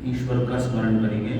ईश्वर का स्मरण करेंगे।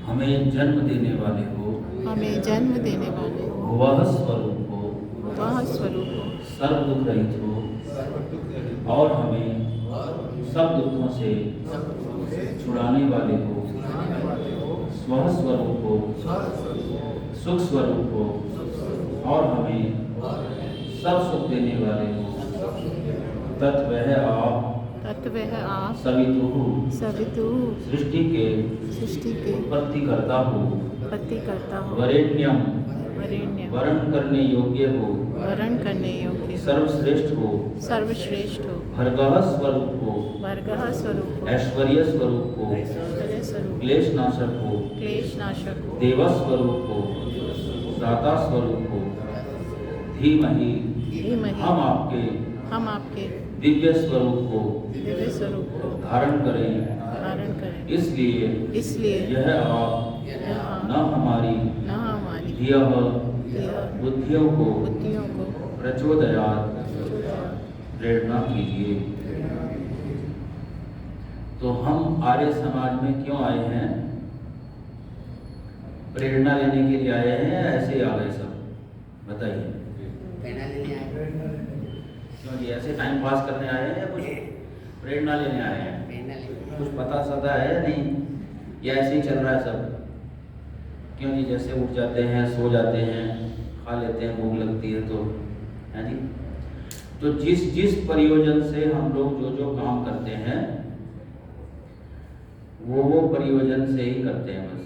हमें जन्म देने वाले हो, वह स्वरूप हो, सर्व दुख रहित हो और हमें सब दुखों से छुड़ाने वाले हो, स्व स्वरूप हो, सुख स्वरूप हो और हमें सब सुख देने वाले हो। तत्वः आप सवितु सृष्टि के उत्पत्तिकर्ता हो, वरेण्यम वरण करने योग्य हो, सर्वश्रेष्ठ हो, भर्गः स्वरूप हो, ऐश्वर्य स्वरूप हो, क्लेश नाशक हो, देव स्वरूप हो, दाता स्वरूप हो। धीमहि हम आपके दिव्य स्वरूप को धारण करें। इसलिए यह आप न हमारी बुद्धियों को प्रचोदयात् प्रेरणा कीजिए। तो हम आर्य समाज में क्यों आए हैं? प्रेरणा लेने के लिए आए हैं या ऐसे ही आ गए सब? बताइए। क्यों जी, ऐसे टाइम पास करने आए हैं या कुछ प्रेरणा लेने आए हैं? कुछ पता सता है या नहीं, या ऐसे ही चल रहा है सब? क्यों जी, जैसे उठ जाते हैं, सो जाते हैं, खा लेते हैं, भूख लगती है तो, है जी। तो जिस प्रयोजन से हम लोग जो काम करते हैं वो प्रयोजन से ही करते हैं। बस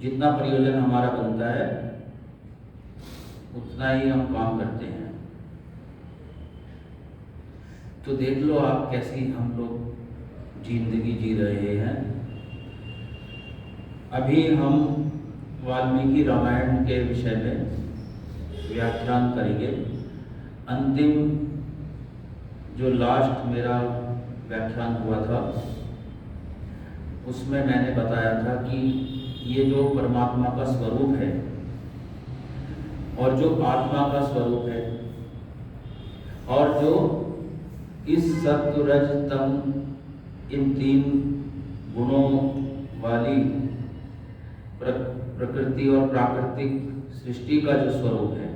जितना प्रयोजन हमारा बनता है उतना ही हम काम करते हैं। तो देख लो आप कैसी हम लोग जिंदगी जी रहे हैं। अभी हम वाल्मीकि रामायण के विषय में व्याख्यान करेंगे। अंतिम जो लास्ट मेरा व्याख्यान हुआ था उसमें मैंने बताया था कि ये जो परमात्मा का स्वरूप है और जो आत्मा का स्वरूप है और जो इस सत्व रज तम इन तीन गुणों वाली प्रकृति और प्राकृतिक सृष्टि का जो स्वरूप है,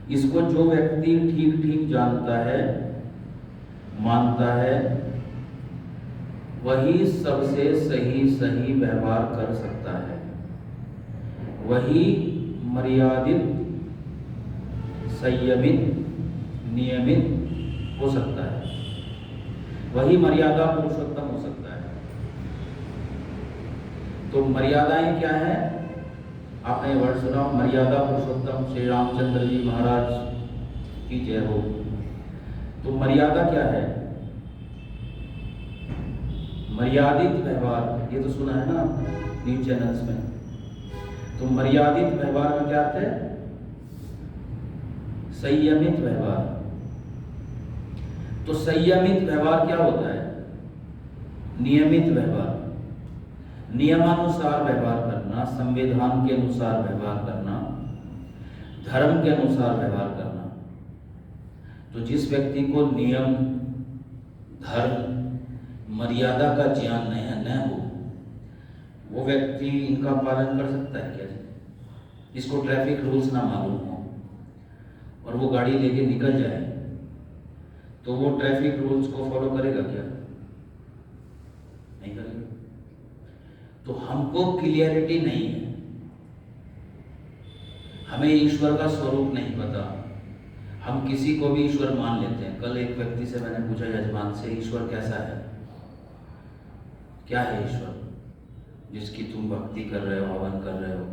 इसको जो व्यक्ति ठीक ठीक जानता है, मानता है, वही सबसे सही व्यवहार कर सकता है। वही मर्यादित, संयमित, नियमित हो सकता है। वही मर्यादा पुरुषोत्तम हो सकता है। तो मर्यादाएं क्या है? आपने वर्ड सुना, मर्यादा पुरुषोत्तम श्री रामचंद्र जी महाराज की जय हो। तो मर्यादा क्या है? मर्यादित व्यवहार, ये तो सुना है ना न्यूज चैनल्स में। तो मर्यादित व्यवहार का क्या अर्थ है? संयमित व्यवहार। तो संयमित व्यवहार क्या होता है? नियमित व्यवहार, नियमानुसार व्यवहार करना, संविधान के अनुसार व्यवहार करना, धर्म के अनुसार व्यवहार करना। तो जिस व्यक्ति को नियम, धर्म, मर्यादा का ज्ञान न हो, वो व्यक्ति इनका पालन कर सकता है क्या? जिसको ट्रैफिक रूल्स ना मालूम हो और वो गाड़ी लेके निकल जाए तो वो ट्रैफिक रूल्स को फॉलो करेगा क्या? नहीं करेगा। तो हमको क्लियरिटी नहीं है, हमें ईश्वर का स्वरूप नहीं पता, हम किसी को भी ईश्वर मान लेते हैं। कल एक व्यक्ति से मैंने पूछा यजमान से, ईश्वर कैसा है, क्या है ईश्वर जिसकी तुम भक्ति कर रहे हो, हवन कर रहे हो?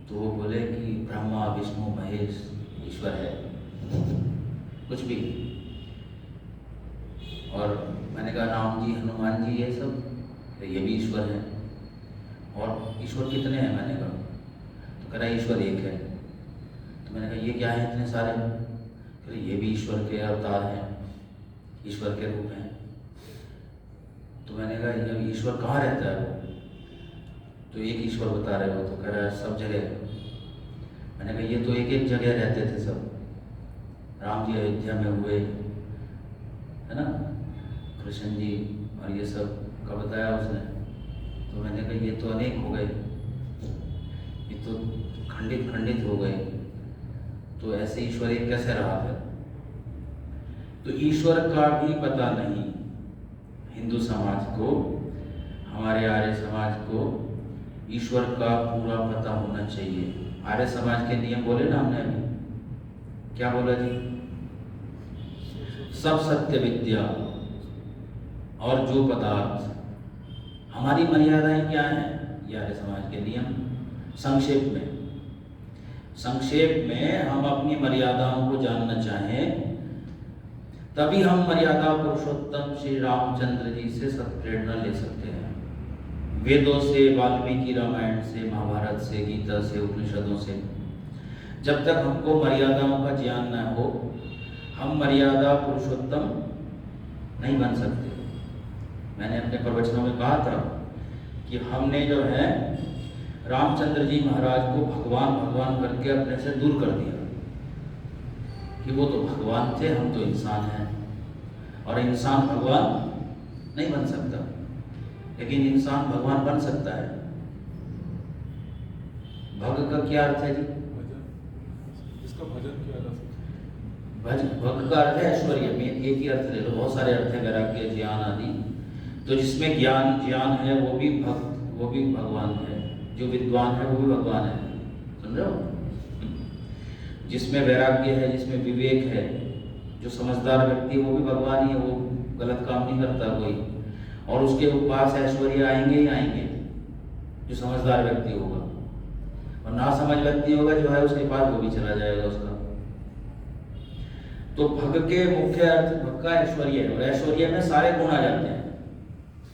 तो वो बोले कि ब्रह्मा विष्णु महेश ईश्वर है, कुछ भी। और मैंने कहा राम जी हनुमान जी ये सब, तो ये भी ईश्वर है। और ईश्वर कितने हैं? मैंने कहा, तो कह रहा ईश्वर एक है। तो मैंने कहा ये क्या है इतने सारे? कह रहे ये भी ईश्वर के अवतार हैं, ईश्वर के रूप हैं। तो मैंने कहा ये ईश्वर कहाँ रहता है वो? तो एक ईश्वर बता रहे हो? तो कह रहा है सब जगह। मैंने कहा ये तो एक एक जगह रहते थे सब, राम जी अयोध्या में हुए है ना, कृष्ण जी और ये सब का बताया उसने। तो मैंने कहा ये तो अनेक हो गए, ये तो खंडित खंडित हो गए, तो ऐसे ईश्वर एक कैसे रहा फिर? तो ईश्वर का भी पता नहीं हिंदू समाज को, हमारे आर्य समाज को ईश्वर का पूरा पता होना चाहिए। आर्य समाज के नियम बोले ना हमने अभी, क्या बोला जी? सब सत्य विद्या और जो पदार्थ। हमारी मर्यादाएं क्या हैं? ये आर्य समाज के नियम। संक्षेप में हम अपनी मर्यादाओं को जानना चाहें तभी हम मर्यादा पुरुषोत्तम श्री रामचंद्र जी से सत्प्रेरणा ले सकते हैं। वेदों से, वाल्मीकि रामायण से, महाभारत से, गीता से, उपनिषदों से। जब तक हमको मर्यादाओं का ज्ञान न हो, हम मर्यादा पुरुषोत्तम नहीं बन सकते। मैंने अपने प्रवचनों में कहा था कि हमने जो है रामचंद्र जी महाराज को भगवान भगवान करके अपने से दूर कर दिया कि वो तो भगवान थे, हम तो इंसान हैं, और इंसान भगवान नहीं बन सकता, लेकिन इंसान भगवान बन सकता है। भग का क्या अर्थ है जी? इसका भजन किया जा सकता है। भग का अर्थ है ऐश्वर्य। में एक ही अर्थ ले लो, बहुत सारे अर्थ है, वैराग्य, ज्ञान आदि। तो जिसमें ज्ञान है वो भी भगवान है, जो विद्वान है वो भी भगवान है, समझो। जिसमें वैराग्य है, जिसमें विवेक है, जो समझदार व्यक्ति है वो भी भगवान ही है, वो गलत काम नहीं करता कोई। और उसके पास ऐश्वर्य आएंगे ही आएंगे जो समझदार व्यक्ति होगा, और ना समझ व्यक्ति होगा जो है उसके पास, वो भी चला जाएगा उसका। तो भग के मुख्य अर्थ, भग का ऐश्वर्य है, और ऐश्वर्य में सारे गुण आ जाते हैं,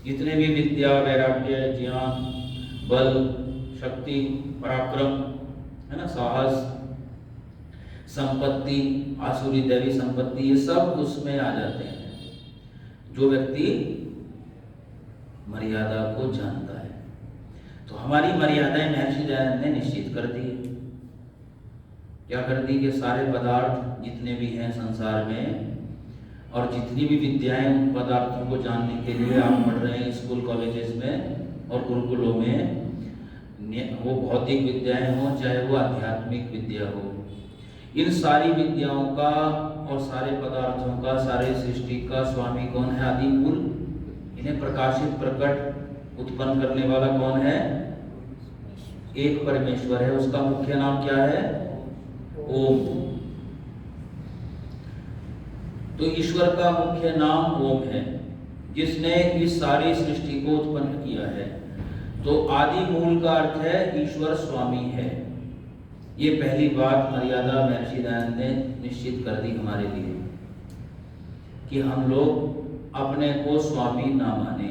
जितने भी विद्या, वैराग्य, ज्ञान, बल, शक्ति, पराक्रम है ना, साहस, संपत्ति, आसुरी दैवी संपत्ति, ये सब उसमें आ जाते हैं जो व्यक्ति मर्यादा को जानता है। तो हमारी मर्यादाएं महर्षि दयानंद ने निश्चित कर दी। क्या कर दी? कि सारे पदार्थ जितने भी हैं संसार में, और जितनी भी विद्याएं उन पदार्थों को जानने के लिए आप पढ़ रहे हैं स्कूल कॉलेजेस में और गुरुकुलों में, वो भौतिक विद्याएं हो चाहे वो आध्यात्मिक विद्या हो, इन सारी विद्याओं का और सारे पदार्थों का, सारे सृष्टि का स्वामी कौन है? आदि मूल। इन्हें प्रकाशित, प्रकट, उत्पन्न करने वाला कौन है? एक परमेश्वर है। उसका मुख्य नाम क्या है? ओम। तो ईश्वर का मुख्य नाम ओम है, जिसने इस सारी सृष्टि को उत्पन्न किया है। तो आदि मूल का अर्थ है ईश्वर स्वामी है। ये पहली बात मर्यादा महर्षि दयानंद ने निश्चित कर दी हमारे लिए कि हम लोग अपने को स्वामी ना माने।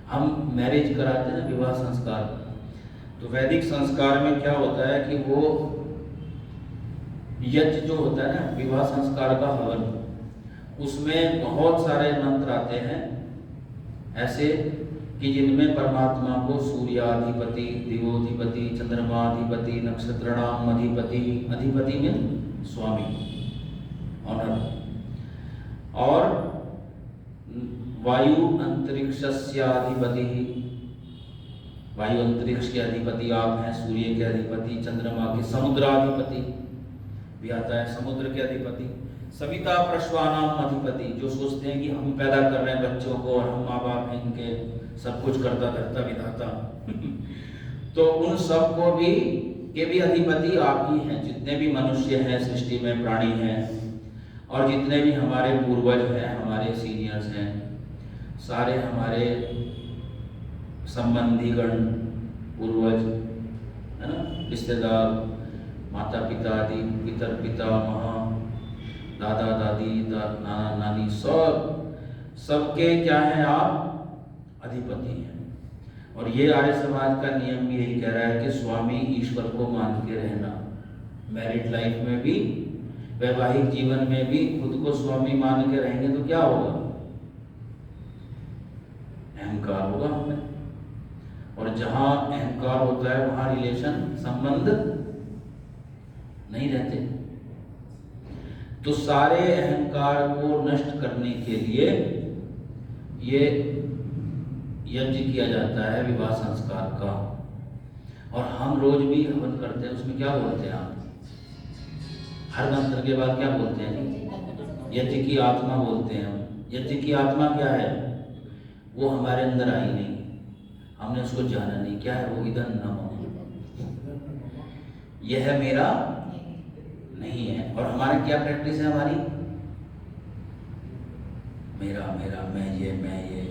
हम मैरिज कराते हैं ना, विवाह संस्कार, तो वैदिक संस्कार में क्या होता है कि वो यज्ञ जो होता है ना, विवाह संस्कार का हवन, उसमें बहुत सारे मंत्र आते हैं ऐसे कि जिनमें परमात्मा को सूर्याधिपति, दिवोधिपति, चंद्रमाधिपति, नक्षत्रणाम अधिपति, अधिपति में स्वामी, ऑनर, और वायु अंतरिक्षस्याधिपति, वायु अंतरिक्ष के अधिपति आप हैं, सूर्य के अधिपति, चंद्रमा के, समुद्राधिपति भी आता है, समुद्र के अधिपति, सविता प्रश्वानाम अधिपति, जो सोचते हैं कि हम पैदा कर रहे हैं बच्चों को और हम माँ बाप हैं इनके, सब कुछ करता धरता विधाता तो उन सब को भी के भी अधिपति आप ही हैं। जितने भी मनुष्य हैं सृष्टि में, प्राणी हैं, और जितने भी हमारे पूर्वज हैं, हमारे सीनियर्स हैं, सारे हमारे संबंधीगण, पूर्वज है ना, रिश्तेदार, माता पिता आदि, पितर पितामह, दादा दादी, नाना नानी, सबके क्या हैं आप अधिपति हैं। और ये आर्य समाज का नियम भी यही कह रहा है कि स्वामी ईश्वर को मान के रहना। मैरिड लाइफ में भी, वैवाहिक जीवन में भी खुद को स्वामी मान के रहेंगे तो क्या होगा? अहंकार होगा हमें, और जहां अहंकार होता है वहां रिलेशन, संबंध नहीं रहते। तो सारे अहंकार को नष्ट करने के लिए ये यज्ञ किया जाता है विवाह संस्कार का। और हम रोज भी हवन करते हैं, उसमें क्या बोलते हैं आप? हर मंत्र के बाद क्या बोलते हैं? यज्ञ की आत्मा बोलते हैं हम। यज्ञ की आत्मा क्या है? वो हमारे अंदर आई नहीं, हमने उसको जाना नहीं। क्या है वो? इदं न मम, यह है मेरा नहीं है। और हमारी क्या प्रैक्टिस है? हमारी मेरा मेरा, मैं ये।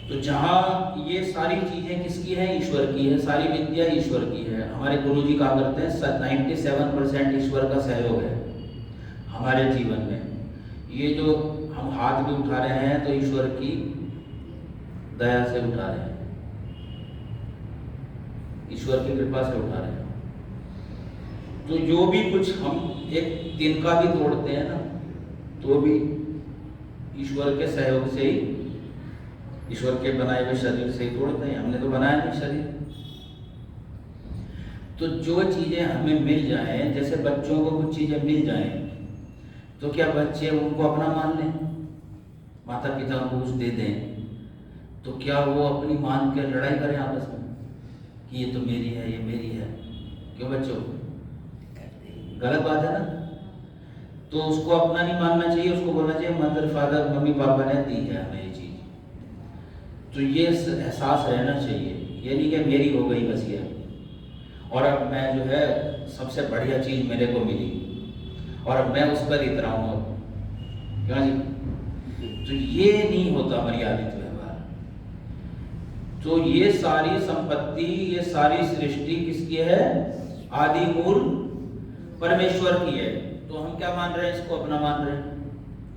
तो जहां ये सारी चीजें किसकी है? ईश्वर की है। सारी विद्या ईश्वर की है। हमारे गुरुजी कहा करते हैं 97% ईश्वर का सहयोग है हमारे जीवन में। ये जो हम हाथ भी उठा रहे हैं तो ईश्वर की दया से उठा रहे हैं, ईश्वर की कृपा से उठा रहे हैं। तो जो भी कुछ हम एक तिनका भी तोड़ते हैं ना, तो भी ईश्वर के सहयोग से ही, ईश्वर के बनाए हुए शरीर से ही तोड़ते हैं। हमने तो बनाया नहीं शरीर। तो जो चीजें हमें मिल जाएं, जैसे बच्चों को कुछ चीजें मिल जाएं, तो क्या बच्चे उनको अपना मान लें? माता पिता को कुछ दे दें तो क्या वो अपनी मान के लड़ाई करें आपस में कि ये तो मेरी है, ये मेरी है? क्यों बच्चों? गलत बात है ना। तो उसको अपना नहीं मानना चाहिए, उसको बोलना चाहिए मदर फादर, मम्मी पापा ने दी है हमें ये चीज। तो ये एहसास रहना चाहिए, ये नहीं कि मेरी हो गई बस ये, और अब मैं जो है सबसे बढ़िया चीज मेरे को मिली और अब मैं उस पर इतना हूँ। क्यों जी? तो ये नहीं होता मर्यादित व्यवहार। तो ये सारी संपत्ति, ये सारी सृष्टि किसकी है? आदि मूल परमेश्वर की है। तो हम क्या मान रहे हैं? इसको अपना मान रहे हैं।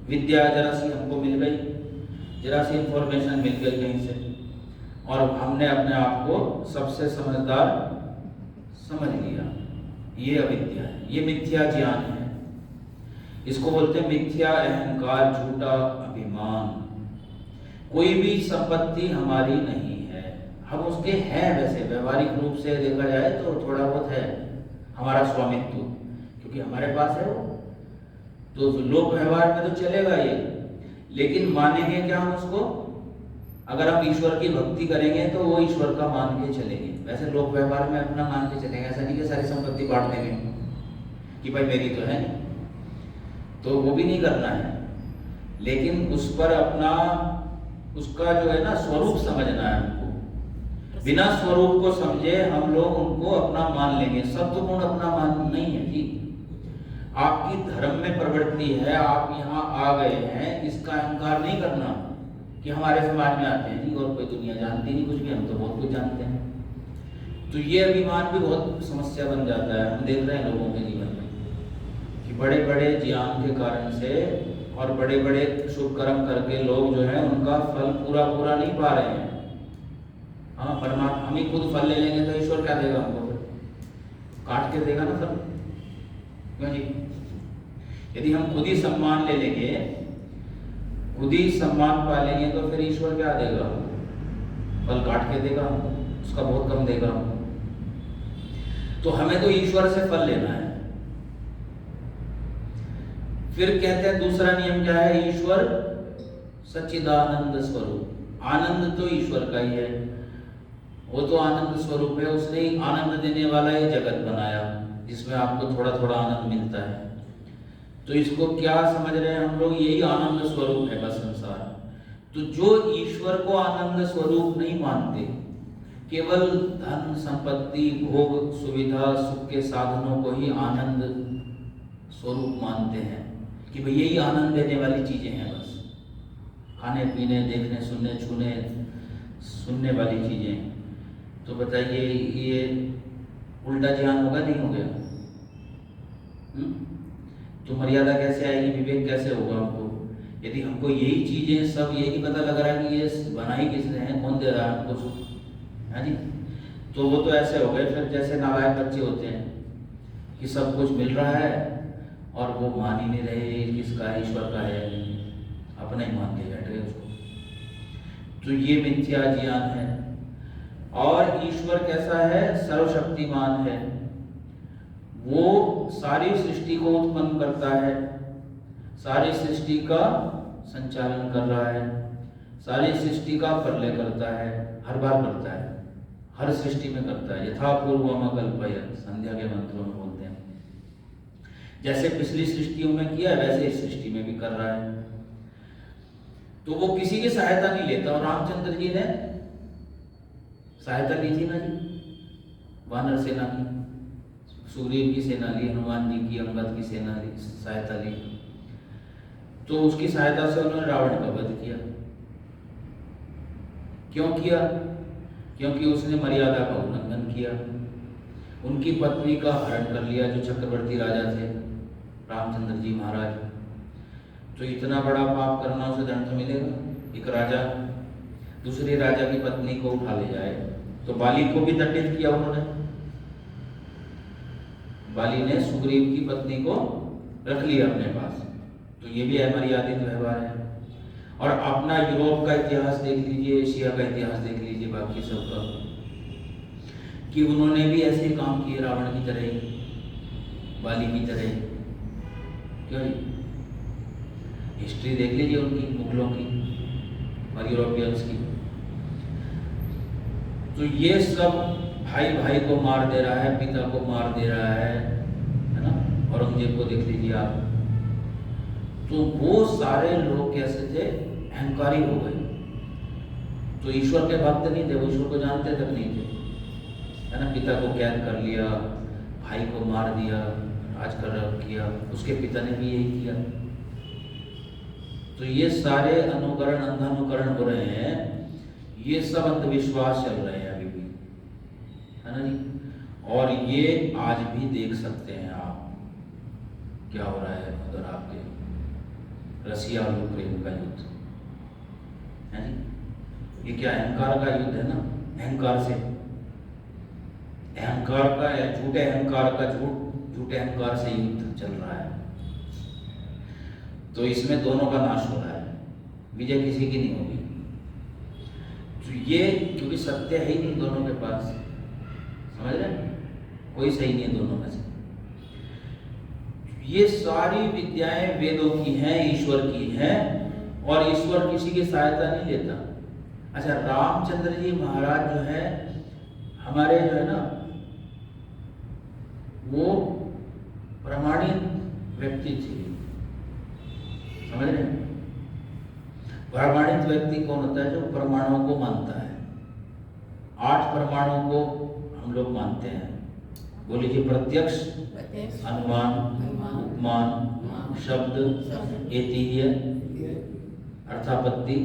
विद्या जरा सी हमको मिल गई, जरा सी इंफॉर्मेशन मिल गई कहीं से, और हमने अपने आप को सबसे समझदार समझ लिया। ये अविद्या है, ये मिथ्या ज्ञान है। इसको बोलते हैं मिथ्या अहंकार, झूठा अभिमान। कोई भी संपत्ति हमारी नहीं है, हम उसके हैं। वैसे व्यवहारिक रूप से देखा जाए तो थोड़ा बहुत है हमारा स्वामित्व, क्योंकि हमारे पास है वो। तो लोक व्यवहार में तो चलेगा ये, लेकिन मानेंगे क्या हम उसको? अगर हम ईश्वर की भक्ति करेंगे तो वो ईश्वर का मान के चलेंगे। वैसे लोक व्यवहार में अपना मान के चलेंगे। ऐसा नहीं कि सारी संपत्ति बांट देंगे कि भाई मेरी तो है नहीं, तो वो भी नहीं करना है। लेकिन उस पर अपना, उसका जो है ना स्वरूप समझना है हमको। बिना स्वरूप को समझे हम लोग उनको अपना मान लेंगे। सत्वगुण अपना मान नहीं है जी। आपकी धर्म में प्रवृत्ति है, आप यहाँ आ गए हैं, इसका अहंकार नहीं करना कि हमारे समाज में आते हैं जी और कोई दुनिया जानती नहीं कुछ भी, हम तो बहुत कुछ जानते हैं। तो ये अभिमान भी बहुत समस्या बन जाता है। हम देख रहे हैं लोगों के जीवन में कि बड़े बड़े ज्ञान के कारण से और बड़े बड़े शुभ कर्म करके लोग जो है उनका फल पूरा नहीं पा रहे हैं। हाँ, परमात्मा हम ही खुद फल ले लेंगे तो ईश्वर क्या देगा हमको? फिर काट के देगा ना फल। क्यों जी? यदि हम खुद ही सम्मान ले लेंगे, खुद ही सम्मान पा लेंगे, तो फिर ईश्वर क्या देगा? फल काट के देगा, उसका बहुत कम देगा। तो हमें तो ईश्वर से फल लेना है। फिर कहते हैं दूसरा नियम क्या है? ईश्वर सच्चिदानंद स्वरूप। आनंद तो ईश्वर का ही है, वो तो आनंद स्वरूप है। उसने ही आनंद देने वाला ये जगत बनाया जिसमें आपको थोड़ा थोड़ा आनंद मिलता है। तो इसको क्या समझ रहे हैं हम लोग? यही आनंद स्वरूप है बस संसार। तो जो ईश्वर को आनंद स्वरूप नहीं मानते, केवल धन संपत्ति भोग सुविधा सुख के साधनों को ही आनंद स्वरूप मानते हैं कि भाई यही आनंद देने वाली चीजें हैं, बस खाने पीने देखने सुनने छूने सुनने वाली चीजें। तो बताइए ये उल्टा ज्ञान होगा नहीं हो गया? तो मर्यादा कैसे आएगी, विवेक कैसे होगा हमको, यदि हमको यही चीजें सब ये नहीं पता लग रहा है कि ये बनाई किसने है, कौन दे रहा है हमको सुख, है जी? तो वो तो ऐसे हो गए फिर जैसे नालायक बच्चे होते हैं कि सब कुछ मिल रहा है और वो मान ही नहीं रहे किसका है, ईश्वर का है, अपना ही मान के बैठ गए उसको। तो ये मिथ्या ज्ञान है। और ईश्वर कैसा है? सर्वशक्तिमान है, वो सारी सृष्टि को उत्पन्न करता है, सारी सृष्टि का संचालन कर रहा है, सारी सृष्टि का प्रलय करता है, हर बार करता है, हर सृष्टि में करता है। यथा पूर्वम कल्पयत, संध्या के मंत्रों में बोलते हैं, जैसे पिछली सृष्टियों में किया वैसे इस सृष्टि में भी कर रहा है। तो वो किसी की सहायता नहीं लेता। और रामचंद्र जी ने सहायता ली थी ना जी, वानर सेना की, सुग्रीव की सेना ली, हनुमान जी की, अंगद की सेना ली, सहायता ली। तो उसकी सहायता से उन्होंने रावण का वध किया। क्यों किया? क्योंकि उसने मर्यादा का उल्लंघन किया, उनकी पत्नी का हरण कर लिया, जो चक्रवर्ती राजा थे रामचंद्र जी महाराज। तो इतना बड़ा पाप करना, उसे दंड तो मिलेगा। एक राजा दूसरे राजा की पत्नी को उठा ले जाए, तो बाली को भी दंडित किया उन्होंने। बाली ने सुग्रीव की पत्नी को रख लिया अपने पास, तो ये भी अमर्यादित व्यवहार है। और अपना यूरोप का इतिहास देख लीजिए, एशिया का इतिहास देख लीजिए, बाकी सब का, कि उन्होंने भी ऐसे काम किए रावण की तरह ही, बाली की तरह। क्यों? हिस्ट्री देख लीजिए उनकी, मुगलों की और यूरोपियंस की। तो ये सब भाई भाई को मार दे रहा है, पिता को मार दे रहा है ना? औरंगजेब को देख लीजिए आप। तो वो सारे लोग कैसे थे? अहंकारी हो गए। तो ईश्वर के भक्त नहीं थे, वो ईश्वर को जानते तक नहीं थे, है ना? पिता को कैद कर लिया, भाई को मार दिया, राज कर किया, उसके पिता ने भी यही किया। तो ये सारे अनुकरण अंधानुकरण हो रहे हैं, ये सब अंधविश्वास चल रहे हैं अभी भी, है ना जी? और ये आज भी देख सकते हैं आप क्या हो रहा है उधर आपके रसिया और यूक्रेन का युद्ध, है जी? ये क्या अहंकार का युद्ध है ना? अहंकार से, अहंकार का, झूठे अहंकार का, झूठे अहंकार से युद्ध चल रहा है। तो इसमें दोनों का नाश हो रहा है, विजय किसी की नहीं होगी। तो ये क्योंकि सत्य है ही नहीं दोनों के पास, समझ रहे हैं? कोई सही नहीं है दोनों में से। ये सारी विद्याएं वेदों की हैं, ईश्वर की हैं, और ईश्वर किसी की सहायता नहीं लेता। अच्छा, रामचंद्र जी महाराज जो है हमारे, जो है ना, वो प्रमाणित व्यक्ति थे, समझ रहे हैं? प्रमाणित व्यक्ति कौन होता है? जो प्रमाणों को मानता है। 8 प्रमाणों को हम लोग मानते हैं। बोलिए, प्रत्यक्ष, अनुमान, उपमान, शब्द, एतिह्य, अर्थापत्ति,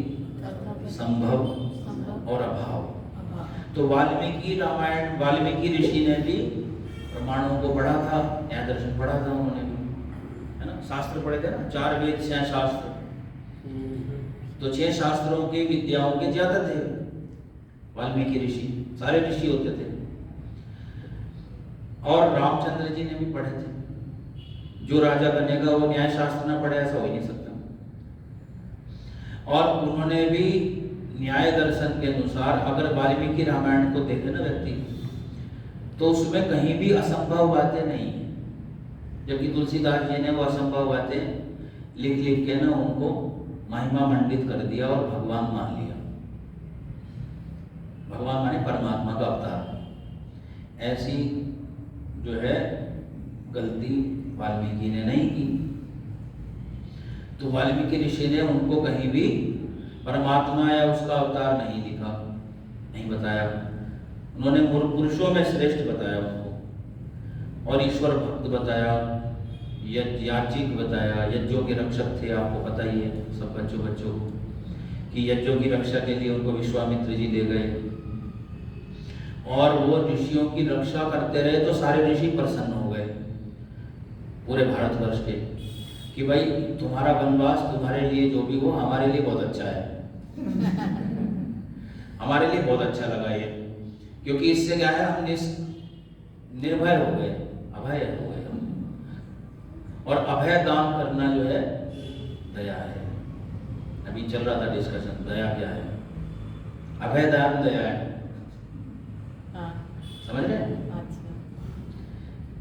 संभव और अभाव। तो वाल्मीकि रामायण, वाल्मीकि ऋषि ने भी प्रमाणों को पढ़ा था, न्याय दर्शन पढ़ा था उन्होंने भी, है ना? शास्त्र पढ़े थे ना, 4 वेद 6 शास्त्र। तो 6 शास्त्रों की विद्याओं के ज्यादा थे वाल्मीकि ऋषि, सारे ऋषि होते थे। और रामचंद्र जी ने भी पढ़े थे। जो राजा बनेगा वो न्याय शास्त्र ना पढ़े, ऐसा हो ही नहीं सकता। और उन्होंने भी न्याय दर्शन के अनुसार, अगर वाल्मीकि रामायण को देखे ना व्यक्ति, तो उसमें कहीं भी असंभव बातें नहीं है। जबकि तुलसीदास जी ने वो असंभव बातें लिख लिख के ना उनको महिमा मंडित कर दिया और भगवान मान लिया। भगवान माने परमात्मा का अवतार। ऐसी जो है गलती वाल्मीकि ने नहीं की। तो वाल्मीकि ऋषि ने उनको कहीं भी परमात्मा या उसका अवतार नहीं लिखा, नहीं बताया। उन्होंने पुरुषों में श्रेष्ठ बताया उनको, और ईश्वर भक्त बताया, याचिक बताया, यज्ञों के रक्षक थे। आपको पता ही है सब बच्चों को कि यज्ञों की रक्षा के लिए उनको विश्वामित्र जी ले गए, और वो ऋषियों की रक्षा करते रहे तो सारे ऋषि प्रसन्न हो गए पूरे भारतवर्ष के कि भाई तुम्हारा वनवास तुम्हारे लिए जो भी हो हमारे लिए बहुत अच्छा है हमारे लिए बहुत अच्छा लगा ये, क्योंकि इससे क्या है, हम निर्भय हो गए, अभय हो गए हम। और अभय दान करना जो है दया है। अभी चल रहा था डिस्कशन, दया क्या है? अभय दान दया है। समझ रहे हैं?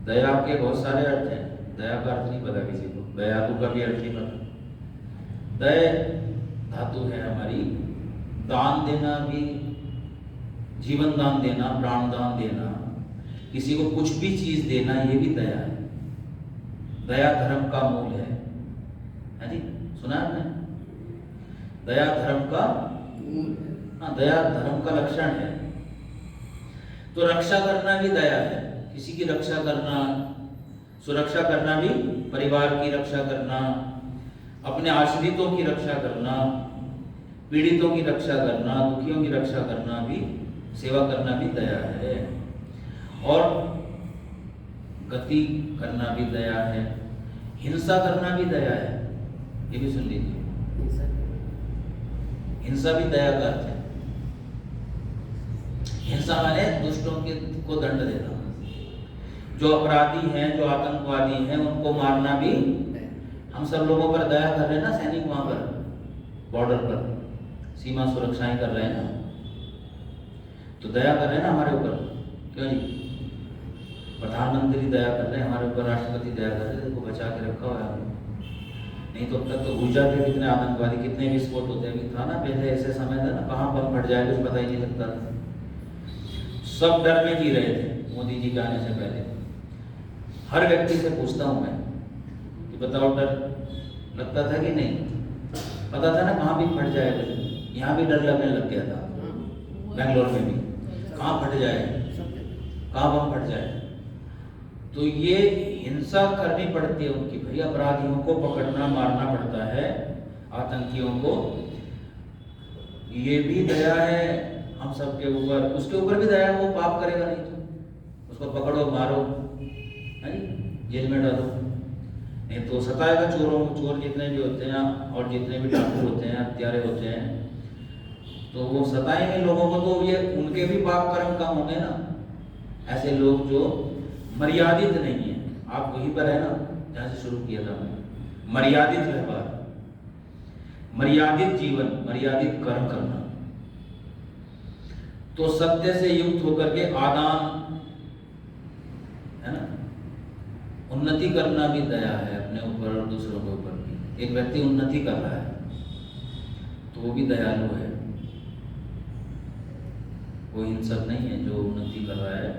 दया के बहुत सारे अर्थ हैं। दया का अर्थ नहीं पता किसी को, दयालु का भी अर्थ नहीं पता। दया धातु है हमारी, दान देना भी, जीवन दान देना, प्राण दान देना, किसी को कुछ भी चीज देना, ये भी दया है। दया धर्म का मूल है जी, सुना है आपने? दया धर्म का, हाँ, दया धर्म का लक्षण है। तो रक्षा करना भी दया है, किसी की रक्षा करना, सुरक्षा करना भी, परिवार की रक्षा करना, अपने आश्रितों की रक्षा करना, पीड़ितों की रक्षा करना, दुखियों की रक्षा करना भी, सेवा करना भी दया है। और गति करना भी दया है, हिंसा करना भी दया है। ये भी सुन लीजिए, हिंसा भी दया का अर्थ है। हिंसा माने दुष्टों को दंड देना, जो अपराधी हैं, जो आतंकवादी हैं, उनको मारना भी। हम सब लोगों पर दया कर रहे हैं ना, सैनिक वहां पर बॉर्डर पर सीमा सुरक्षाएं कर रहे हैं ना, तो दया कर रहे हैं ना हमारे ऊपर, क्यों जी? प्रधानमंत्री दया कर रहे हैं हमारे ऊपर, राष्ट्रपति दया कर रहे हैं, इसको बचा के रखा हुआ है। नहीं तो अब तक तो घुस जाते कितने आतंकवादी, कितने विस्फोट होते हैं। था ना पहले ऐसे समय था ना, कहाँ बम फट जाए कुछ पता ही नहीं लगता था, सब डर में जी रहे थे। मोदी जी के आने से पहले हर व्यक्ति से पूछता हूँ मैं कि बताओ डर लगता था कि नहीं? पता था ना कहाँ भी फट जाए कुछ। यहाँ भी डर लगने लग गया था, बेंगलोर में भी, कहाँ फट जाए, कहाँ बम फट जाए। तो ये हिंसा करनी पड़ती है उनकी, भाई अपराधियों को पकड़ना, मारना पड़ता है, आतंकियों को। ये भी दया है हम सबके ऊपर, उसके ऊपर भी दया है। वो पाप करेगा नहीं तो उसको पकड़ो, मारो, जेल में डालो। नहीं तो सताएगा चोर जितने भी होते हैं और जितने भी डाकू होते हैं, हत्यारे होते हैं, तो वो सताएंगे लोगों को, तो ये उनके भी पाप कर्म कम होंगे ना। ऐसे लोग जो मर्यादित नहीं है, आप वहीं पर है ना जहाँ से शुरू किया था मैंने, मर्यादित व्यवहार, मर्यादित जीवन, मर्यादित कर्म करना। तो सत्य से युक्त होकर के आदान, है ना, उन्नति करना भी दया है अपने ऊपर और दूसरों के ऊपर भी। एक व्यक्ति उन्नति कर रहा है तो वो भी दयालु है, वो हिंसक नहीं है जो उन्नति कर रहा है।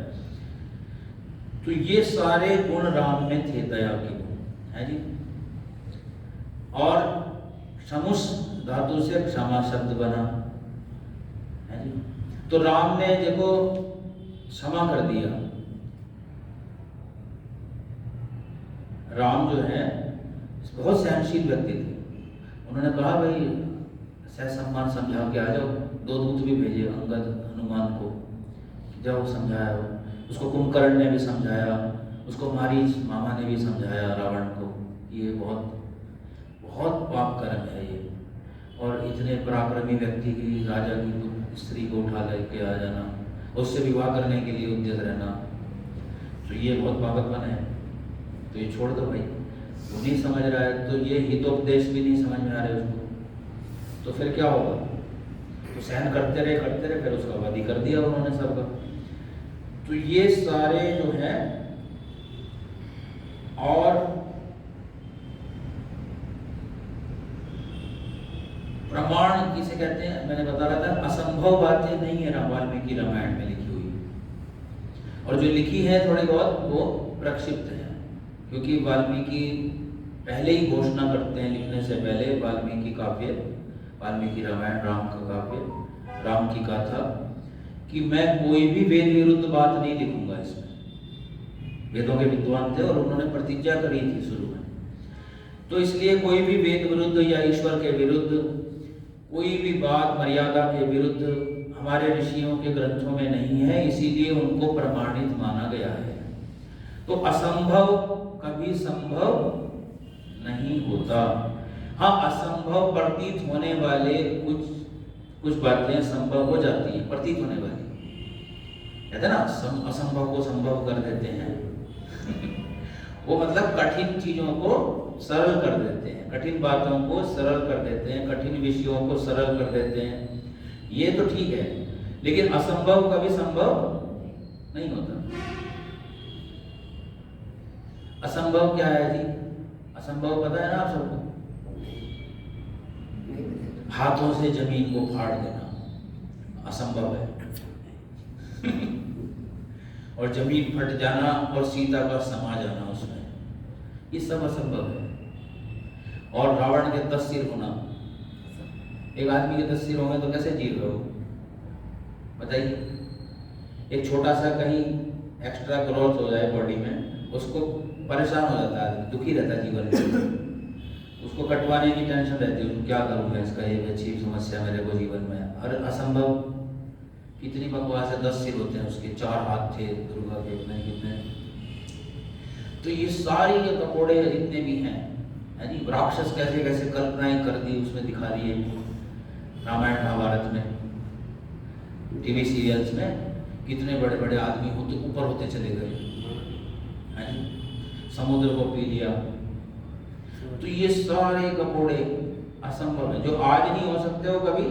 तो ये सारे गुण राम में थे, दया के गुण, है जी। और क्षमुष धातु से क्षमा शब्द बना, है जी। तो राम ने देखो क्षमा कर दिया। राम जो है बहुत सहनशील व्यक्ति थे। उन्होंने कहा भाई सहसम्मान समझा के आ जाओ। 2 दूत भी भेजे, अंगद हनुमान को, जाओ समझाया। उसको कुंभकर्ण ने भी समझाया, उसको मारीच मामा ने भी समझाया रावण को, ये बहुत बहुत पाप कर्म है ये। और इतने पराक्रमी व्यक्ति की, राजा की स्त्री को उठा लेके आ जाना, उससे विवाह करने के लिए उद्यत रहना, तो ये बहुत पागलपन है। तो ये छोड़ दो भाई, वो नहीं समझ रहा है तो ये हितोपदेश भी नहीं समझ में आ रहे उसको, तो फिर क्या होगा? तो सहन करते रहे, फिर उसका वध कर दिया उन्होंने सबका। तो ये सारे जो है, और प्रमाण किसे कहते हैं, मैंने बता रहा था, असंभव बातें नहीं है वाल्मीकि रामायण में लिखी हुई, और जो लिखी है थोड़ी बहुत वो प्रक्षिप्त है, क्योंकि वाल्मीकि पहले ही घोषणा करते हैं लिखने से पहले, वाल्मीकि काव्य, वाल्मीकि रामायण, राम का काव्य, राम की गाथा, कि मैं कोई भी वेद विरुद्ध बात नहीं लिखूंगा इसमें। वेदों के विद्वान थे और उन्होंने प्रतिज्ञा करी थी शुरू में, तो इसलिए कोई भी वेद विरुद्ध या ईश्वर के विरुद्ध कोई भी बात मर्यादा के विरुद्ध हमारे ऋषियों के ग्रंथों में नहीं है, इसीलिए उनको प्रमाणित माना गया है। तो असंभव कभी संभव नहीं होता। हाँ, असंभव प्रतीत होने वाले कुछ बातें संभव हो जाती हैं, प्रतीत होने वाली, कहते हैं ना असंभव को संभव कर देते हैं वो मतलब कठिन चीजों को सरल कर देते हैं, कठिन बातों को सरल कर देते हैं, कठिन विषयों को सरल कर देते हैं, ये तो ठीक है। लेकिन असंभव कभी संभव नहीं होता। असंभव क्या है जी? असंभव पता है ना आप सबको? हाथों से जमीन को फाड़ देना असंभव है और जमीन फट जाना और सीता का समा जाना उसमें, ये सब असंभव है। और रावण के 10 सिर होना, एक आदमी के 10 सिर होंगे तो कैसे जी रहे हो बताइए? एक छोटा सा कहीं एक्स्ट्रा ग्रोथ हो जाए बॉडी में, उसको परेशान हो जाता है, दुखी रहता है जीवन में, उसको कटवाने की टेंशन रहती है, क्या करूँगा इसका, एक अच्छी समस्या मेरे को जीवन में। और असंभव कितनी बकवास है, 10 सिर होते हैं उसके, 4 हाथ थे दुर्गा के, कितने। तो ये सारी ये कपोड़े जितने भी हैं, है जी, राक्षस कैसे कैसे कल्पनाएं कर दी उसमें दिखा दी है रामायण महाभारत में, टीवी सीरियल्स में कितने बड़े बड़े आदमी होते ऊपर होते चले गए, है जी, समुद्र को पी लिया। तो ये सारे कपोड़े असंभव है, जो आज नहीं हो सकते वो कभी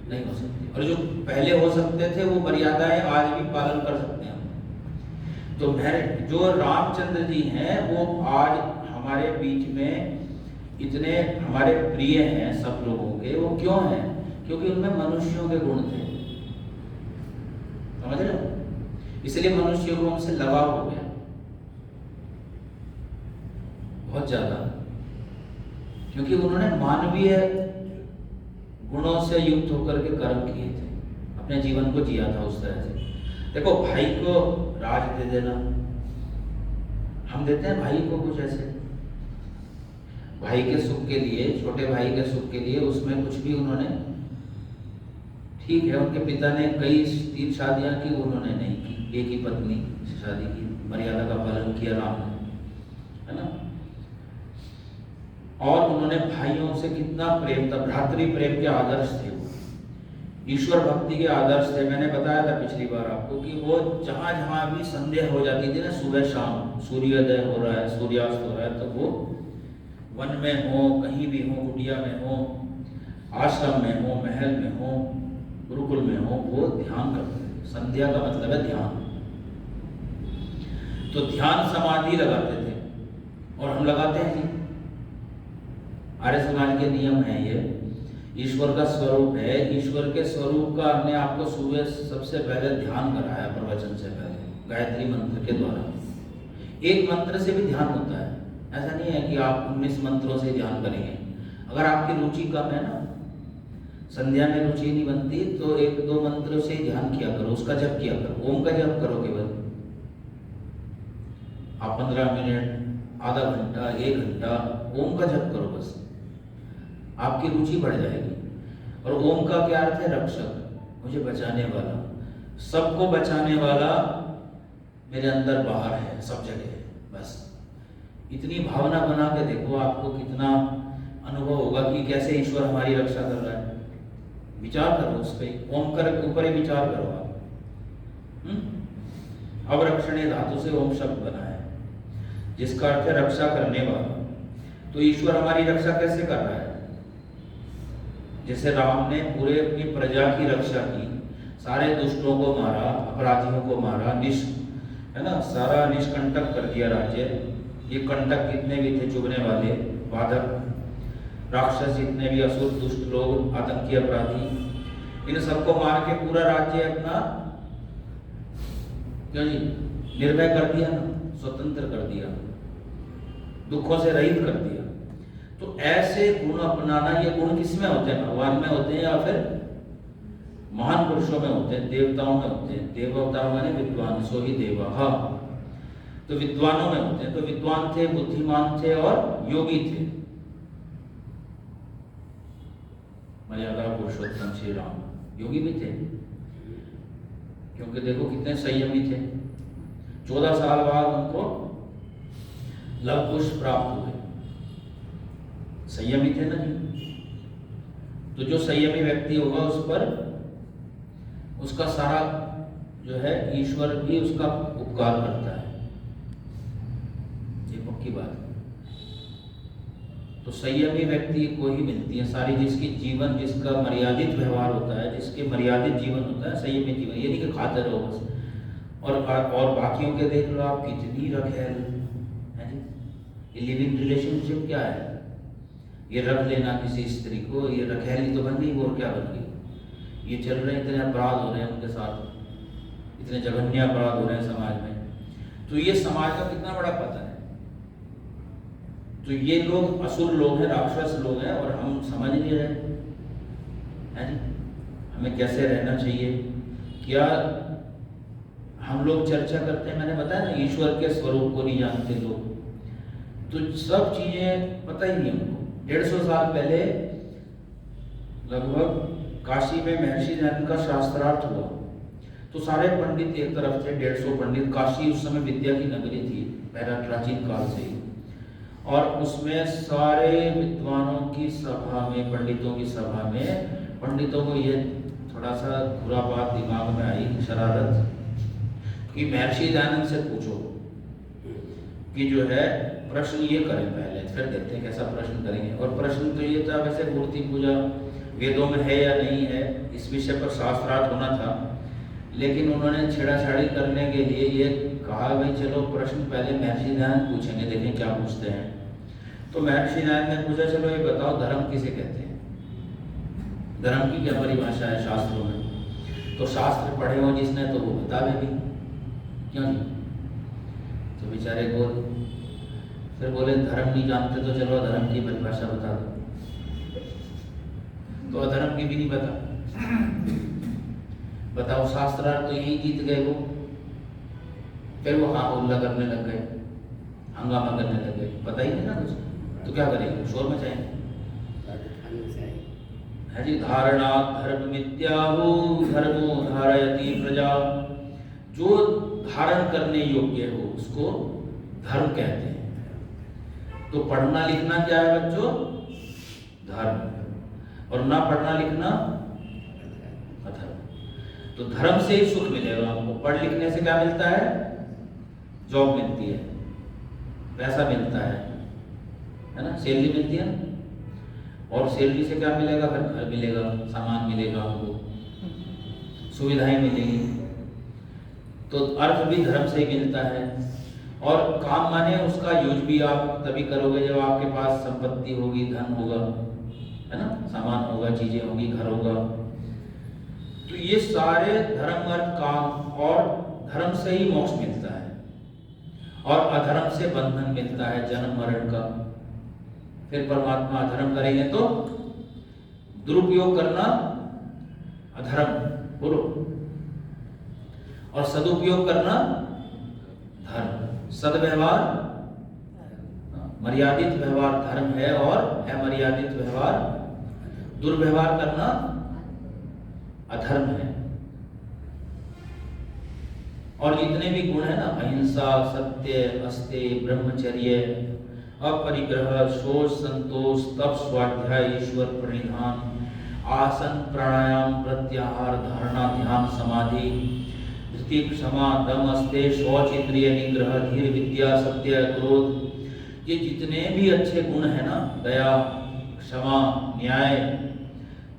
नहीं हो सकते, और जो पहले हो सकते थे वो मर्यादाएं आज भी पालन कर सकते हैं। तो जो रामचंद्र जी हैं वो आज हमारे बीच में इतने हमारे प्रिय हैं सब लोगों के, वो क्यों हैं? क्योंकि उनमें मनुष्यों के गुण थे, समझ रहे हो? इसलिए मनुष्यों को उनसे लगाव हो गया बहुत ज्यादा, क्योंकि उन्होंने मानवीय गुणों से युक्त होकर के कर्म किए थे, अपने जीवन को जिया था उस तरह से। देखो, भाई को राज दे देना, हम देते हैं भाई को कुछ ऐसे, भाई के सुख के लिए, छोटे भाई के सुख के लिए, उसमें कुछ भी उन्होंने, ठीक है उनके पिता ने कई 3 शादियां की, उन्होंने नहीं की, एक ही पत्नी से शादी की, मर्यादा का पालन किया राम ने, है ना। और उन्होंने भाइयों से कितना प्रेम था, भ्रातृ प्रेम के आदर्श थे वो, ईश्वर भक्ति के आदर्श थे। मैंने बताया था पिछली बार आपको कि वो जहां जहां भी संध्या हो जाती थी ना, सुबह शाम सूर्योदय हो रहा है, सूर्यास्त हो रहा है, तो वो वन में हो, कहीं भी हो, कुटिया में हो, आश्रम में हो, महल में हो, गुरुकुल में हो, वो ध्यान करते थे। संध्या का मतलब है ध्यान, तो ध्यान समाधि लगाते थे, और हम लगाते हैं जी, आर्य समाज के नियम है ये, ईश्वर का स्वरूप है, ईश्वर के स्वरूप का हमने आपको सुबह सबसे पहले ध्यान कराया, प्रवचन से पहले गायत्री मंत्र के द्वारा। एक मंत्र से भी ध्यान होता है, ऐसा नहीं है कि आप 19 मंत्रों से ध्यान करेंगे। अगर आपकी रुचि कम है ना, संध्या में रुचि नहीं बनती, तो 1-2 मंत्रों से ध्यान किया करो, उसका जप किया करो, ओम का जप करो केवल आप 15 मिनट, आधा घंटा, 1 घंटा ओम का जप करो, बस आपकी रुचि बढ़ जाएगी। और ओम का क्या अर्थ है? रक्षक, मुझे बचाने वाला, सबको बचाने वाला मेरे अंदर बाहर है, सब जगह है। बस इतनी भावना बना के देखो, आपको कितना अनुभव होगा कि कैसे ईश्वर हमारी रक्षा कर रहा है। विचार करो उस पर, ओम कर ऊपर ही विचार करो आप। अवरक्षणे धातु से ओम शब्द बना है, जिसका अर्थ है रक्षा करने वाला। तो ईश्वर हमारी रक्षा कैसे कर रहा है? जैसे राम ने पूरे अपनी प्रजा की रक्षा की, सारे दुष्टों को मारा, अपराधियों को मारा, है ना, सारा निष्कंटक कर दिया राज्य। ये कंटक जितने भी थे, चुभने वाले बाधक राक्षस, जितने भी असुर दुष्ट लोग, आतंकी अपराधी, इन सबको मार के पूरा राज्य अपना क्यों जी निर्भय कर दिया ना, स्वतंत्र कर दिया, दुखों से रहित कर दिया। तो ऐसे गुण अपनाना, ये गुण किसमें होते हैं? भगवान में होते हैं या फिर महान पुरुषों में होते हैं, देवताओं में होते हैं। देवताओं माने विद्वान, सो ही देवा। तो विद्वानों में होते हैं। तो विद्वान थे, बुद्धिमान थे और योगी थे। मर्यादा पुरुषोत्तम श्री राम योगी भी थे, क्योंकि देखो कितने संयमी थे। 14 साल बाद उनको लव कुश प्राप्त हुए। संयमी थे ना जी। तो जो संयमी व्यक्ति होगा उस पर उसका सारा जो है ईश्वर भी उसका उपकार करता है, ये पक्की बात है। तो संयमी व्यक्ति को ही मिलती है सारी, जिसकी जीवन, जिसका मर्यादित व्यवहार होता है, जिसके मर्यादित जीवन होता है, संयमी जीवन। ये नहीं कि खाते रहो बस और बाकियों के देख लो आप कितनी रखेल है जी। ये लिविंग रिलेशनशिप क्या है? ये रख लेना किसी स्त्री को, ये रखेली तो बन गई, और क्या बन गई? ये चल रहे हैं, इतने अपराध हो रहे हैं उनके साथ, इतने जघन्य अपराध हो रहे हैं समाज में। तो ये समाज का कितना बड़ा पतन है। तो ये लोग असुर लोग हैं, राक्षस लोग हैं, और हम समझ नहीं रहे हैं जी हमें कैसे रहना चाहिए। क्या हम लोग चर्चा करते हैं, मैंने बताया ना, ईश्वर के स्वरूप को नहीं जानते लोग। तो सब चीजें पता ही नहीं हमको। 150 साल पहले लगभग काशी में महर्षि दयानंद का शास्त्रार्थ हुआ। तो सारे पंडित एक तरफ थे, 150 पंडित। काशी उस समय विद्या की नगरी थी, पहला प्राचीन काल से ही। और उसमें सारे विद्वानों की सभा में, पंडितों की सभा में, पंडितों को ये थोड़ा सा बुरा बात दिमाग में आई, शरारत, कि महर्षि दयानंद से पूछो कि जो है प्रश्न ये करें पहले, फिर देखते हैं कैसा प्रश्न करेंगे। और प्रश्न तो ये था, वैसे मूर्ति पूजा वेदों में है या नहीं है, इस विषय पर शास्त्रार्थ होना था। लेकिन उन्होंने छेड़ाछाड़ी करने के लिए ये कहा, भाई चलो प्रश्न पहले महर्षि दयानंद पूछेंगे, देखें क्या पूछते हैं। तो महर्षि दयानंद ने पूछा, चलो ये बताओ धर्म किसे कहते हैं? धर्म की क्या परिभाषा है शास्त्रों में? तो शास्त्र पढ़े हो जिसने तो वो बतावे भी, क्यों नहीं? तो बेचारे को फिर बोले धर्म नहीं जानते तो चलो धर्म की परिभाषा बता दो। तो अधर्म की भी नहीं बताओ शास्त्रार्थ, तो यही जीत गए वो। फिर वो हाँ उल्ला करने लग गए, हंगामा करने लग गए, पता ही नहीं ना कुछ, तो क्या करेंगे, शोर मचाएंगे है जी। धारणा धर्म मिथ्याहु धर्मो धारयति प्रजा। जो धारण करने योग्य हो उसको धर्म कहते हैं। तो पढ़ना लिखना क्या है बच्चों? धर्म। और ना पढ़ना लिखना अधर्म। तो धर्म से ही सुख मिलेगा आपको। पढ़ लिखने से क्या मिलता है? जॉब मिलती है, पैसा मिलता है ना, सैलरी मिलती है ना। और सैलरी से क्या मिलेगा? घर मिलेगा, सामान मिलेगा, आपको सुविधाएं मिलेगी। तो अर्थ भी धर्म से ही मिलता है। और काम माने उसका यूज भी आप तभी करोगे जब आपके पास संपत्ति होगी, धन होगा, है ना, सामान होगा, चीजें होगी, घर होगा। तो ये सारे धर्म अर्थ काम, और धर्म से ही मोक्ष मिलता है, और अधर्म से बंधन मिलता है, जन्म मरण का। फिर परमात्मा अधर्म करेंगे तो दुरुपयोग करना अधर्म बोलो, और सदुपयोग करना धर्म। सदव्यवहार मर्यादित व्यवहार धर्म है, और अमर्यादित व्यवहार, दुर्व्यवहार करना अधर्म है। और जितने भी गुण है ना, अहिंसा, सत्य, अस्तेय, ब्रह्मचर्य, अपरिग्रह, शोच, संतोष, तप, स्वाध्याय, ईश्वर प्रणिधान, आसन, प्राणायाम, प्रत्याहार, धारणा, ध्यान, समाधि, धृति, क्षमा, दम, अस्तेय, शौच, इंद्रिय निग्रह, धीर, विद्या, सत्य, क्रोध, ये जितने भी अच्छे गुण है ना, दया, क्षमा, न्याय,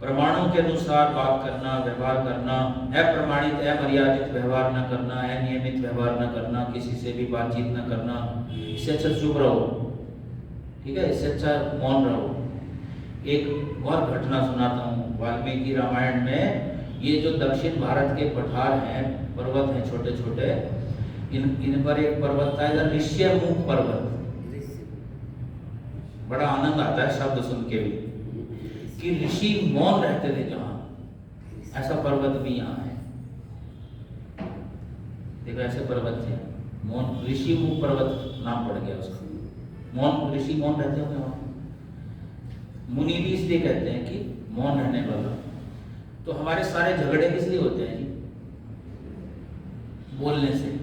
प्रमाणों के अनुसार बात करना, व्यवहार करना, अप्रमाणित अमर्यादित व्यवहार न करना, अनियमित व्यवहार न करना, किसी से भी बातचीत न करना, इससे अच्छा चुप रहो, ठीक है, इससे अच्छा मौन रहो। एक और घटना सुनाता हूँ। वाल्मीकि रामायण में ये जो दक्षिण भारत के पठार हैं, पर्वत हैं छोटे छोटे, इन पर एक पर्वत था इधर ऋष्यमुख पर्वत। बड़ा आनंद आता है शब्द सुन के भी, कि ऋषि मौन रहते थे जहाँ, ऐसा पर्वत भी यहाँ है। देखो ऐसे पर्वत थे, मौन ऋषि मुख पर्वत नाम पड़ गया उसका। मौन ऋषि मौन रहते होंगे वहाँ, मुनि भी इसलिए कहते हैं कि मौन रहने वाला। तो हमारे सारे झगड़े किस लिए होते हैं जी? बोलने से।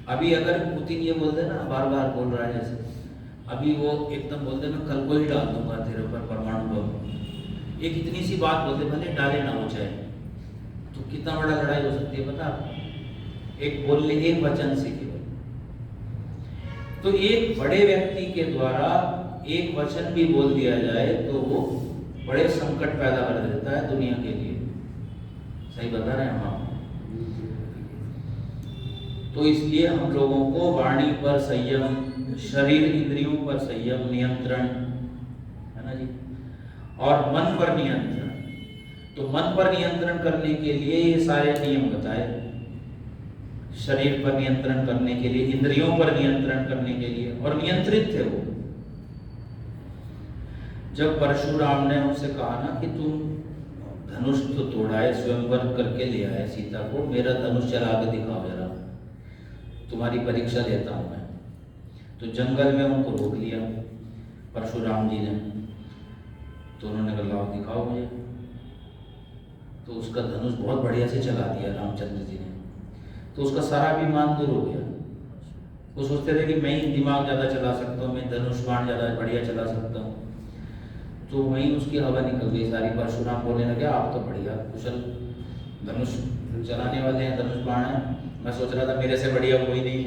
अभी अगर पुतिन ये बोल दे ना, बार बार बोल रहा है जैसे, अभी वो एकदम बोल दे मैं कल को ही डाल दूंगा तेरे ऊपर परमाणु बम, एक इतनी सी बात बोलते, भले डाले ना हो चाहे, तो कितना बड़ा लड़ाई हो सकती है पता आपको? एक बोलने, एक वचन से केवल। तो एक बड़े व्यक्ति के द्वारा एक वचन भी बोल दिया जाए तो वो बड़े संकट पैदा कर देता है दुनिया के लिए। सही बता रहे हैं हम आपको? तो इसलिए हम लोगों को वाणी पर संयम, शरीर इंद्रियों पर संयम, नियंत्रण, है ना जी, और मन पर नियंत्रण। तो मन पर नियंत्रण करने के लिए ये सारे नियम बताए, शरीर पर नियंत्रण करने के लिए, इंद्रियों पर नियंत्रण करने के लिए, और नियंत्रित थे वो। जब परशुराम ने उनसे कहा ना कि तुम धनुष तो तोड़ाए, स्वयंवर करके ले आए सीता को, मेरा धनुष चला के दिखाओ जरा, तुम्हारी परीक्षा लेता हूं मैं। तो जंगल में उनको रोक लिया परशुराम जी ने। तो उन्होंने कहा लाओ दिखाओ मुझे। तो उसका धनुष बहुत बढ़िया से चला दिया रामचंद्र जी ने। तो उसका सारा अभिमान दूर हो गया। वो सोचते थे कि मैं ही दिमाग ज़्यादा चला सकता हूँ, मैं धनुष बाण ज़्यादा बढ़िया चला सकता हूँ। तो वहीं उसकी हवा निकल गई सारी। परशुराम बोलने लगे आप तो बढ़िया कुशल धनुष चलाने वाले हैं, धनुष बाण है, मैं सोच रहा था मेरे से बढ़िया कोई नहीं,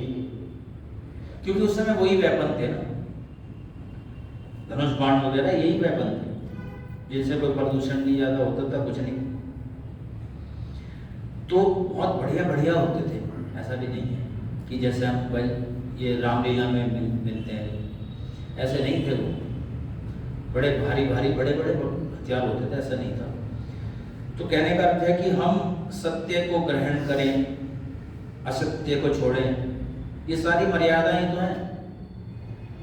क्योंकि उस समय वही वेपन थे ना, धनुष बाण वगैरह यही वेपन थे जिनसे कोई प्रदूषण नहीं ज़्यादा होता था, कुछ नहीं। तो बहुत बढ़िया बढ़िया होते थे, ऐसा भी नहीं है कि जैसे हम ये रामलीला में मिलते हैं, ऐसे नहीं थे वो। बड़े भारी भारी बड़े बड़े हथियार होते थे, ऐसा नहीं था। तो कहने का अर्थ है कि हम सत्य को ग्रहण करें, असत्य को छोड़ें, ये सारी मर्यादाएं तो हैं।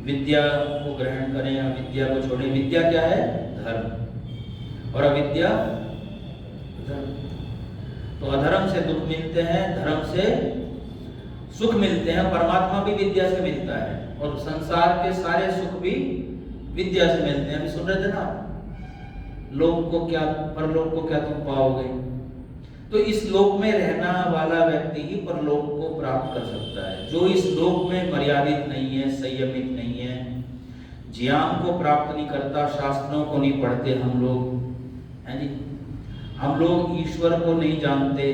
विद्या को ग्रहण करें, अविद्या को छोड़ें। विद्या क्या है? धर्म, और अविद्या धर्म। तो अधर्म से दुख मिलते हैं, धर्म से सुख मिलते हैं। परमात्मा भी विद्या से मिलता है, और संसार के सारे सुख भी विद्या से मिलते हैं। अभी सुन रहे थे ना, लोक को क्या, परलोक को क्या तुम पाओगे। तो इस लोक में रहना वाला व्यक्ति ही परलोक को प्राप्त कर सकता है। जो इस लोक में मर्यादित नहीं है, संयमित नहीं है, ज्ञान को प्राप्त नहीं करता, शास्त्रों को नहीं पढ़ते हम लोग, हैं जी, हम लोग ईश्वर को नहीं जानते,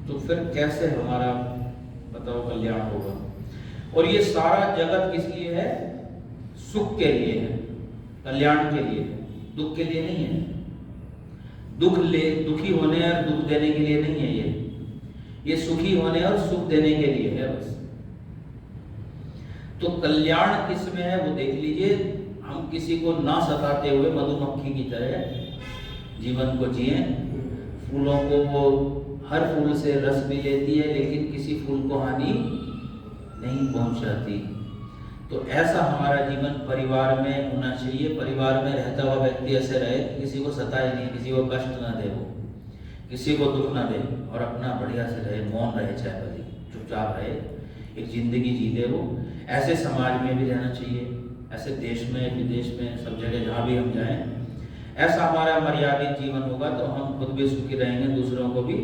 तो फिर कैसे हमारा बताओ कल्याण होगा। और ये सारा जगत किस लिए है? सुख के लिए है, कल्याण के लिए है, दुख के लिए नहीं है। दुखी होने और दुख देने के लिए नहीं है ये सुखी होने और सुख देने के लिए है बस। तो कल्याण किस में है वो देख लीजिए। हम किसी को ना सताते हुए मधुमक्खी की तरह जीवन को जिए। फूलों को वो हर फूल से रस भी लेती है, लेकिन किसी फूल को हानि नहीं पहुंचाती। तो ऐसा हमारा जीवन परिवार में होना चाहिए। परिवार में रहता हुआ व्यक्ति ऐसे रहे कि किसी को सताए नहीं, किसी को कष्ट ना दे, वो किसी को दुख ना दे, और अपना बढ़िया से रहे, मौन रहे, चाहे भले चुपचाप रहे, एक जिंदगी जी ले वो। ऐसे समाज में भी रहना चाहिए, ऐसे देश में, विदेश में, सब जगह जहाँ भी हम जाएं, ऐसा हमारा मर्यादित जीवन होगा तो हम खुद भी सुखी रहेंगे, दूसरों को भी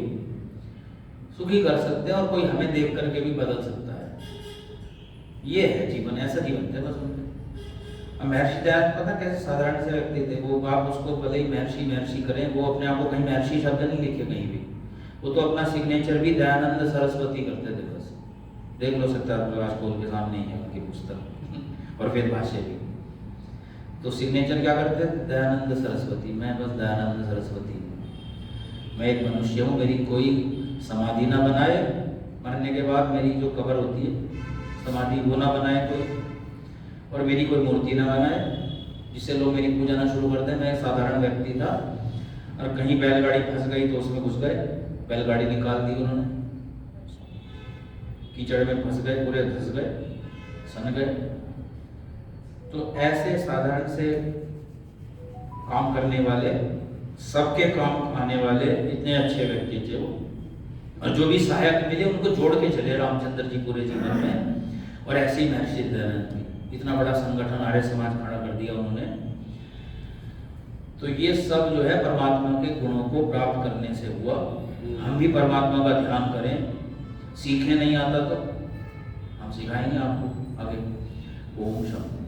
सुखी कर सकते हैं, और कोई हमें देख करके भी बदल सकता है। ये है जीवन, ऐसा जीवन थे बस उनके। महर्षि दयानंद पता कैसे साधारण से व्यक्ति थे वो। आप उसको भले ही महर्षि महर्षि करें, वो अपने आप को कहीं महर्षि शब्द नहीं लिखे कहीं भी। वो तो अपना सिग्नेचर भी दयानंद सरस्वती करते थे बस। देख लो सकता है, प्रकाश पोल के सामने ही है उनकी पुस्तक, और फिर भाष्य भी। तो सिग्नेचर क्या करते थे? दयानंद सरस्वती। मैं बस दयानंद सरस्वती, मैं एक मनुष्य हूँ, मेरी कोई समाधि ना बनाए, मरने के बाद मेरी जो कब्र होती है समाधि वो ना बनाए कोई, और मेरी कोई मूर्ति ना बनाए जिससे लोग मेरी पूजा ना शुरू कर दें। मैं एक साधारण व्यक्ति था, और कहीं बैलगाड़ी फंस गई तो उसमें घुस गए, बैलगाड़ी निकाल दी उन्होंने, कीचड़ में फंस गए, पूरे धंस गए, सन गए। तो ऐसे साधारण से काम करने वाले सबके काम आने वाले इतने अच्छे व्यक्ति थे वो, और जो भी सहायक मिले उनको जोड़ के चले रामचंद्र जी पूरे जीवन में। और ऐसे ही महर्षि दयानंद भी, इतना बड़ा संगठन आर्य समाज खड़ा कर दिया उन्होंने। तो ये सब जो है परमात्मा के गुणों को प्राप्त करने से हुआ। हम भी परमात्मा का ध्यान करें, सीखने नहीं आता तो हम सिखाएंगे आपको आगे। ओम शांति।